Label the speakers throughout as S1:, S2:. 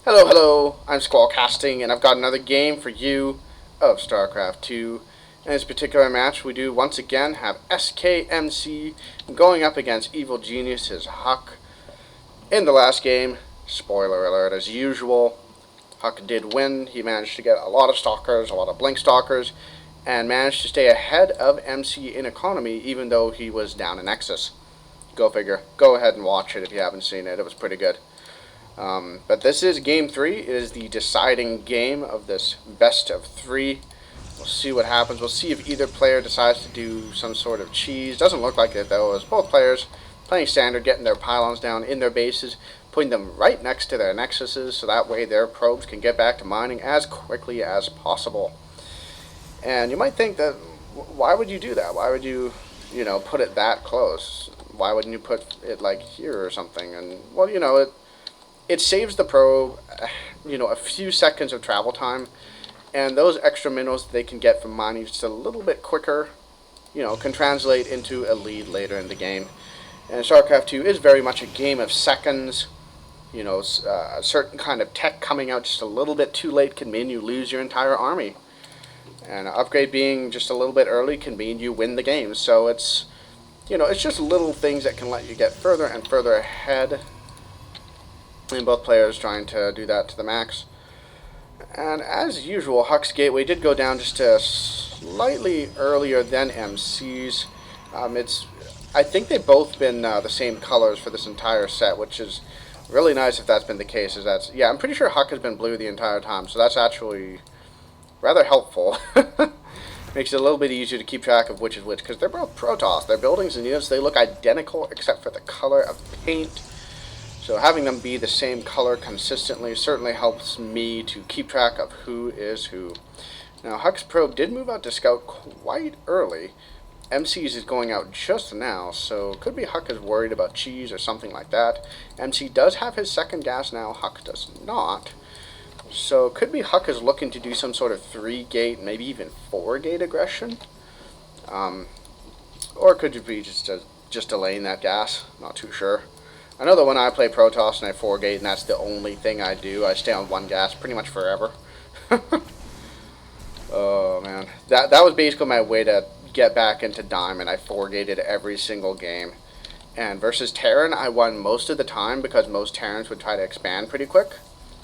S1: Hello, hello, I'm Squallcasting, and I've got another game for you of StarCraft 2. In this particular match, we do once again have SKMC going up against Evil Genius's Huk. In the last game, spoiler alert, as usual, Huk did win. He managed to get a lot of Stalkers, a lot of Blink Stalkers, and managed to stay ahead of MC in economy, even though he was down in Nexus. Go figure. Go ahead and watch it if you haven't seen it. It was pretty good. But this is game 3. It is the deciding game of this best of 3. We'll see what happens. We'll see if either player decides to do some sort of cheese. Doesn't look like it though, as both players playing standard, getting their pylons down in their bases, putting them right next to their nexuses, so that way their probes can get back to mining as quickly as possible. And you might think that, why would you do that? Why would you, put it that close? Why wouldn't you put it like here or something? And, well, it saves the probe, a few seconds of travel time, and those extra minerals they can get from mining just a little bit quicker, can translate into a lead later in the game. And StarCraft 2 is very much a game of seconds. A certain kind of tech coming out just a little bit too late can mean you lose your entire army. And an upgrade being just a little bit early can mean you win the game. So it's just little things that can let you get further and further ahead. And both players trying to do that to the max. And as usual, Huk's Gateway did go down just slightly earlier than MC's. I think they've both been the same colors for this entire set, which is really nice if that's been the case. I'm pretty sure Huk has been blue the entire time, so that's actually rather helpful. Makes it a little bit easier to keep track of which is which, because they're both Protoss. Their buildings and units, they look identical except for the color of paint. So having them be the same color consistently certainly helps me to keep track of who is who. Now, Huk's probe did move out to scout quite early. MC's is going out just now, so could be Huk is worried about cheese or something like that. MC does have his second gas now, Huk does not. So could be Huk is looking to do some sort of 3-gate, maybe even 4-gate aggression. Or could it be just delaying that gas? Not too sure. I know that when I play Protoss and I 4-gate, and that's the only thing I do, I stay on one gas pretty much forever. Oh man, that was basically my way to get back into Diamond. I 4-gated every single game. And versus Terran, I won most of the time because most Terrans would try to expand pretty quick.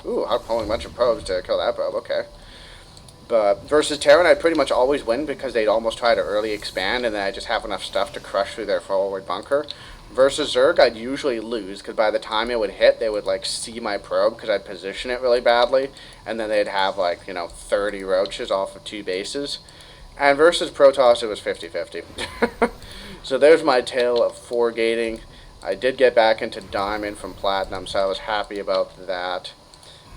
S1: Ooh, I'm pulling a bunch of probes to kill that probe, okay. But versus Terran, I'd pretty much always win because they'd almost try to early expand, and then I'd just have enough stuff to crush through their forward bunker. Versus Zerg, I'd usually lose, because by the time it would hit, they would, see my probe, because I'd position it really badly, and then they'd have, 30 roaches off of 2 bases. And versus Protoss, it was 50-50. So there's my tale of 4-gating. I did get back into Diamond from Platinum, so I was happy about that.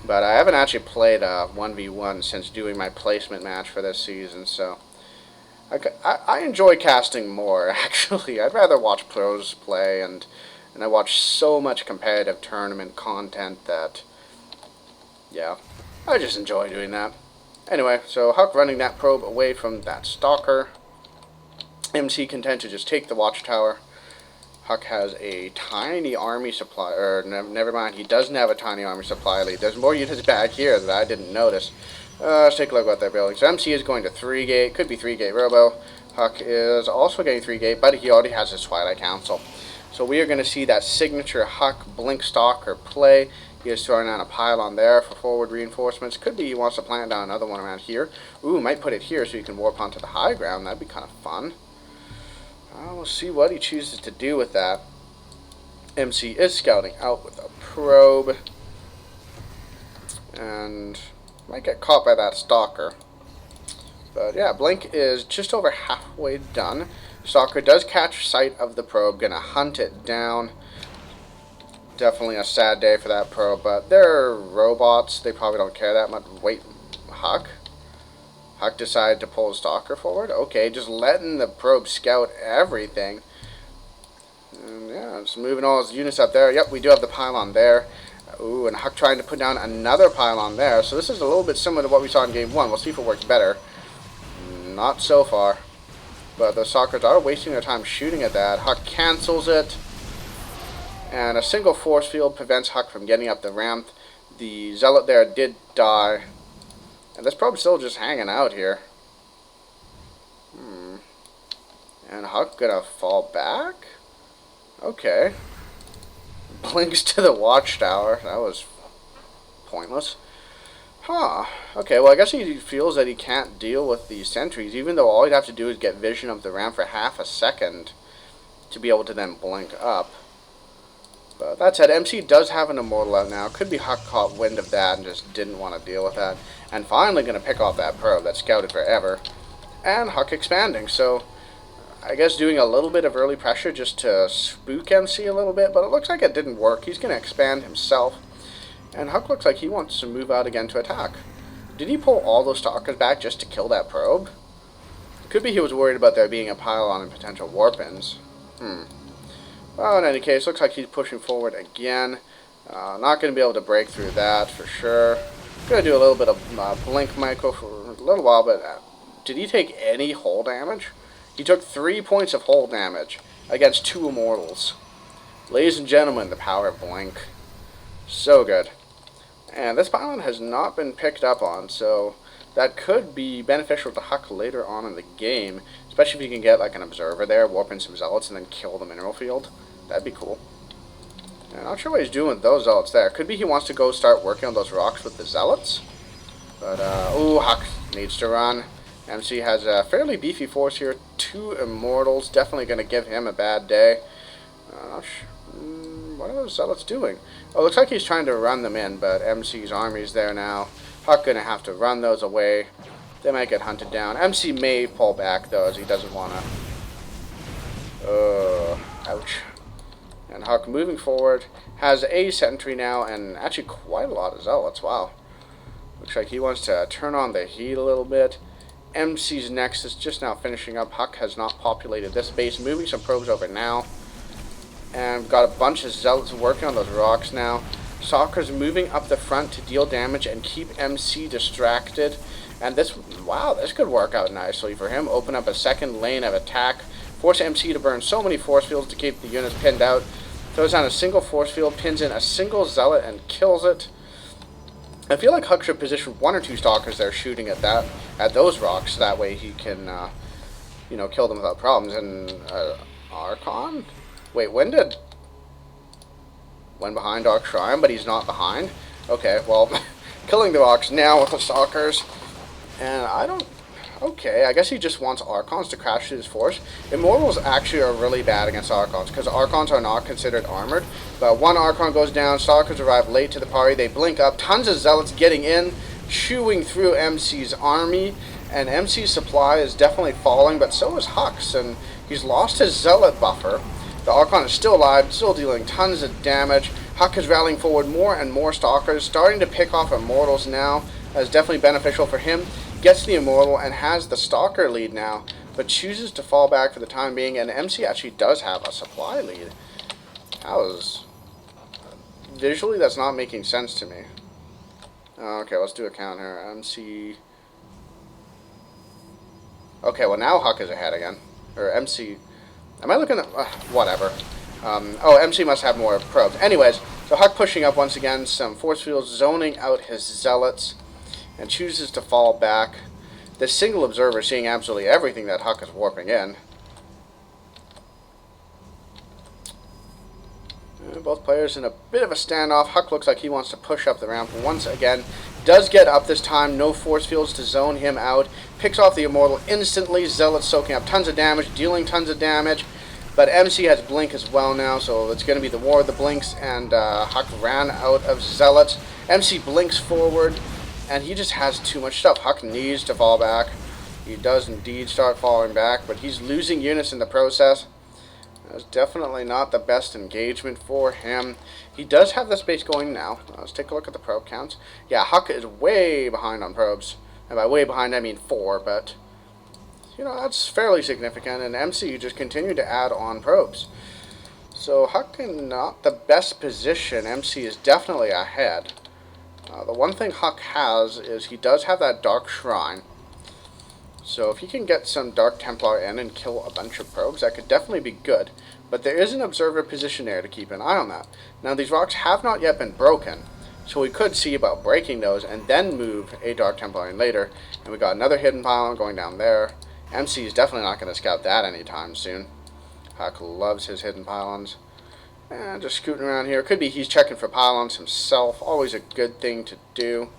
S1: But I haven't actually played a 1v1 since doing my placement match for this season, so I enjoy casting more, actually. I'd rather watch pros play, and I watch so much competitive tournament content that, yeah, I just enjoy doing that. Anyway, so Huk running that probe away from that Stalker. MC content to just take the watchtower. Huk has a tiny army supply, or never mind, he doesn't have a tiny army supply lead. There's more units back here that I didn't notice. Let's take a look at what they're building. So MC is going to 3-gate, could be 3-gate Robo. Huk is also getting 3-gate, but he already has his Twilight Council. So we are going to see that signature Huk Blink Stalker play. He is throwing down a pylon there for forward reinforcements. Could be he wants to plant down another one around here. Ooh, might put it here so you can warp onto the high ground. That'd be kind of fun. We'll see what he chooses to do with that. MC is scouting out with a probe. And might get caught by that Stalker. But yeah, Blink is just over halfway done. Stalker does catch sight of the probe, gonna hunt it down. Definitely a sad day for that probe, but they're robots. They probably don't care that much. Wait, Huk? Huk decided to pull a Stalker forward? Okay, just letting the probe scout everything. And yeah, just moving all his units up there. Yep, we do have the pylon there. Ooh, and Huk trying to put down another pylon there. So this is a little bit similar to what we saw in Game 1. We'll see if it works better. Not so far. But the Stalkers are wasting their time shooting at that. Huk cancels it. And a single force field prevents Huk from getting up the ramp. The Zealot there did die. And this probe's still just hanging out here. And Huk gonna fall back? Okay. Blinks to the watchtower. That was pointless. Huh. Okay, well I guess he feels that he can't deal with these sentries, even though all he'd have to do is get vision of the ramp for half a second to be able to then blink up. But that said, MC does have an immortal out now. Could be Huk caught wind of that and just didn't want to deal with that. And finally going to pick off that probe that scouted forever. And Huk expanding. So I guess doing a little bit of early pressure just to spook MC a little bit. But it looks like it didn't work. He's going to expand himself. And Huk looks like he wants to move out again to attack. Did he pull all those stalkers back just to kill that probe? Could be he was worried about there being a pylon and potential warp-ins. Well, in any case, looks like he's pushing forward again. Not going to be able to break through that for sure. Going to do a little bit of blink micro for a little while, but did he take any hull damage? He took 3 points of hull damage against 2 immortals. Ladies and gentlemen, the power of blink. So good. And this pylon has not been picked up on, so that could be beneficial to Huk later on in the game, especially if you can get like an observer there, warp in some zealots, and then kill the mineral field. That'd be cool. I'm not sure what he's doing with those zealots there. Could be he wants to go start working on those rocks with the zealots. But, ooh, Huk needs to run. MC has a fairly beefy force here. 2 immortals. Definitely going to give him a bad day. What are those zealots doing? Oh, looks like he's trying to run them in, but MC's army's there now. Huk going to have to run those away. They might get hunted down. MC may pull back, though, as he doesn't want to... ouch. And Huk moving forward, has a sentry now, and actually quite a lot of zealots. Wow. Looks like he wants to turn on the heat a little bit. MC's next is just now finishing up. Huk has not populated this base. Moving some probes over now. And we've got a bunch of zealots working on those rocks now. Stalkers moving up the front to deal damage and keep MC distracted. And this, wow, this could work out nicely for him. Open up a second lane of attack. Force MC to burn so many force fields to keep the units pinned out. Throws down a single force field, pins in a single zealot, and kills it. I feel like Huk should position 1 or 2 stalkers there shooting at those rocks. That way he can, you know, kill them without problems. And Archon? Wait, when behind Dark Shrine, but he's not behind? Okay, well, killing the rocks now with the stalkers. And I don't... Okay, I guess he just wants Archons to crash through his force. Immortals actually are really bad against Archons, because Archons are not considered armored. But 1 Archon goes down, Stalkers arrive late to the party, they blink up, tons of Zealots getting in, chewing through MC's army, and MC's supply is definitely falling, but so is Huk's, and he's lost his Zealot buffer. The Archon is still alive, still dealing tons of damage. Huk is rallying forward more and more Stalkers, starting to pick off Immortals now. That is definitely beneficial for him. Gets the Immortal and has the Stalker lead now, but chooses to fall back for the time being, and MC actually does have a supply lead. That was... Visually, that's not making sense to me. Okay, let's do a count here. MC... Okay, well now Huk is ahead again. Or MC... Am I looking at... whatever. Oh, MC must have more probes. Anyways, so Huk pushing up once again, some force fields, zoning out his Zealots, and chooses to fall back. This single observer seeing absolutely everything that Huk is warping in. And both players in a bit of a standoff. Huk looks like he wants to push up the ramp once again. Does get up this time. No force fields to zone him out. Picks off the Immortal instantly. Zealots soaking up tons of damage, dealing tons of damage. But MC has Blink as well now, so it's going to be the War of the Blinks, and Huk ran out of Zealots. MC blinks forward, and he just has too much stuff. Huk needs to fall back. He does indeed start falling back, but he's losing units in the process. That's definitely not the best engagement for him. He does have the space going now. Let's take a look at the probe counts. Yeah, Huk is way behind on probes. And by way behind, I mean 4, but... You know, that's fairly significant, and MC just continued to add on probes. So Huk in not the best position. MC is definitely ahead. The one thing Huk has is he does have that Dark Shrine. So if he can get some Dark Templar in and kill a bunch of probes, that could definitely be good. But there is an observer position there to keep an eye on that. Now these rocks have not yet been broken. So we could see about breaking those and then move a Dark Templar in later. And we got another hidden pylon going down there. MC is definitely not going to scout that anytime soon. Huk loves his hidden pylons. And just scooting around here. Could be he's checking for pylons himself. Always a good thing to do.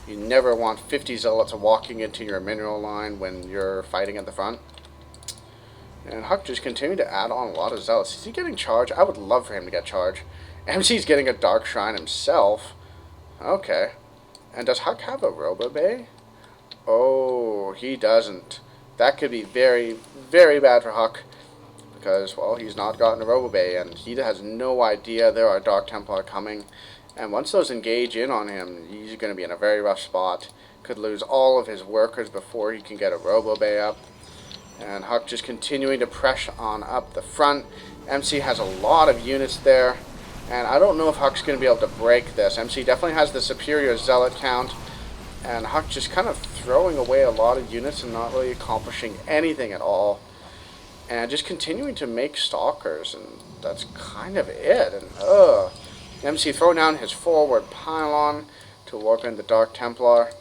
S1: You never want 50 zealots walking into your mineral line when you're fighting at the front. And Huk just continuing to add on a lot of zealots. Is he getting charge? I would love for him to get charge. MC's getting a Dark Shrine himself. Okay. And does Huk have a Robo Bay? Oh, he doesn't. That could be very, very bad for Huk. Because, well, he's not gotten a Robo Bay, and he has no idea there are Dark Templar coming. And once those engage in on him, he's going to be in a very rough spot. Could lose all of his workers before he can get a Robo Bay up. And Huk just continuing to press on up the front. MC has a lot of units there. And I don't know if Huk's going to be able to break this. MC definitely has the superior zealot count. And Huk just kind of throwing away a lot of units and not really accomplishing anything at all. And just continuing to make stalkers. And that's kind of it. And MC throwing down his forward pylon to warp in the Dark Templar.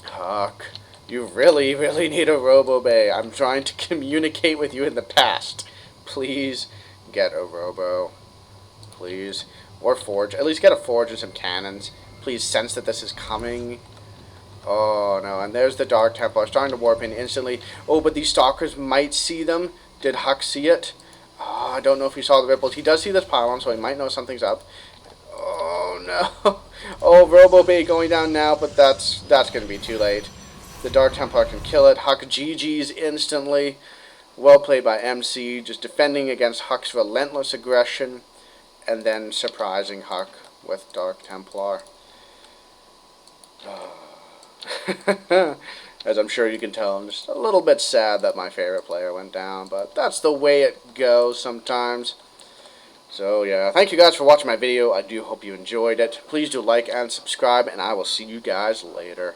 S1: Huk, you really, really need a Robo Bay. I'm trying to communicate with you in the past. Please get a Robo. Please. Or forge. At least get a forge and some cannons. Please sense that this is coming. Oh no, and there's the Dark Templar starting to warp in instantly. Oh, but these stalkers might see them. Did Huk see it? Oh, I don't know if he saw the ripples. He does see this pylon, so he might know something's up. Oh no. Oh, Robo Bay going down now, but that's going to be too late. The Dark Templar can kill it. Huk GG's instantly. Well played by MC, just defending against Huk's relentless aggression, and then surprising Huk with Dark Templar. As I'm sure you can tell, I'm just a little bit sad that my favorite player went down, but that's the way it goes sometimes. So yeah, thank you guys for watching my video. I do hope you enjoyed it. Please do like and subscribe, and I will see you guys later.